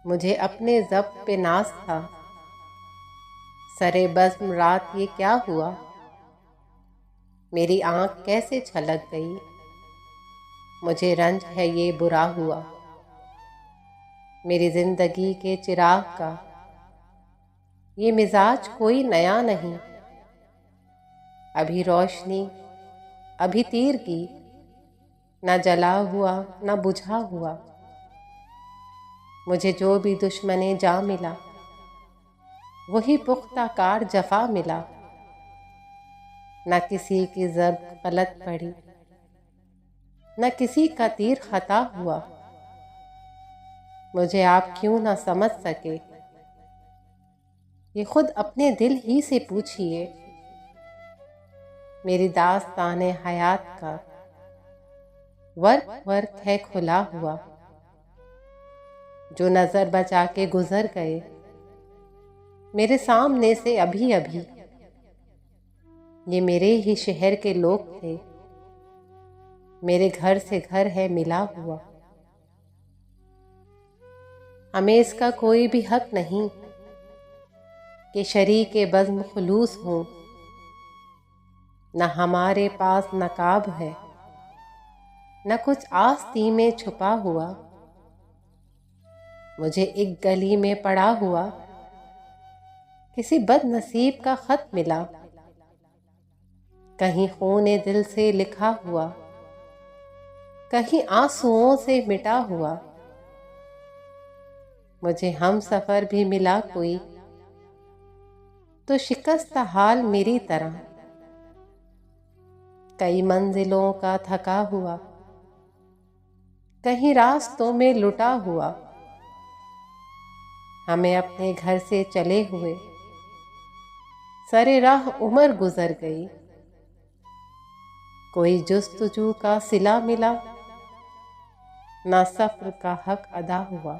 मुझे अपने ज़ब्त पे नाज था। सरे बज़्म रात ये क्या हुआ, मेरी आँख कैसे छलक गई। मुझे रंज है ये बुरा हुआ, मेरी ज़िंदगी के चिराग का ये मिजाज कोई नया नहीं। अभी रोशनी अभी तीर की, न जला हुआ न बुझा हुआ। मुझे जो भी दुश्मने जा मिला, वही पुख्ता कार जफा मिला। न किसी की ज़र्ब गलत पड़ी, न किसी का तीर खता हुआ। मुझे आप क्यों ना समझ सके, ये खुद अपने दिल ही से पूछिए। मेरी दास्ताने हयात का वर्क वर्क है खुला हुआ। जो नजर बचा के गुजर गए मेरे सामने से अभी अभी, ये मेरे ही शहर के लोग थे, मेरे घर से घर है मिला हुआ। हमें इसका कोई भी हक नहीं कि शरीके बज़्म खुलूस हों। न हमारे पास नकाब है, न कुछ आस्ती में छुपा हुआ। मुझे एक गली में पड़ा हुआ किसी बदनसीब का खत मिला, कहीं खूने दिल से लिखा हुआ, कहीं आंसुओं से मिटा हुआ। मुझे हम सफर भी मिला कोई, तो शिकस्त हाल मेरी तरह, कई मंजिलों का थका हुआ, कहीं रास्तों में लुटा हुआ। हमें अपने घर से चले हुए सरे राह उम्र गुजर गई। कोई जुस्तजू का सिला मिला, ना सफ़र का हक अदा हुआ।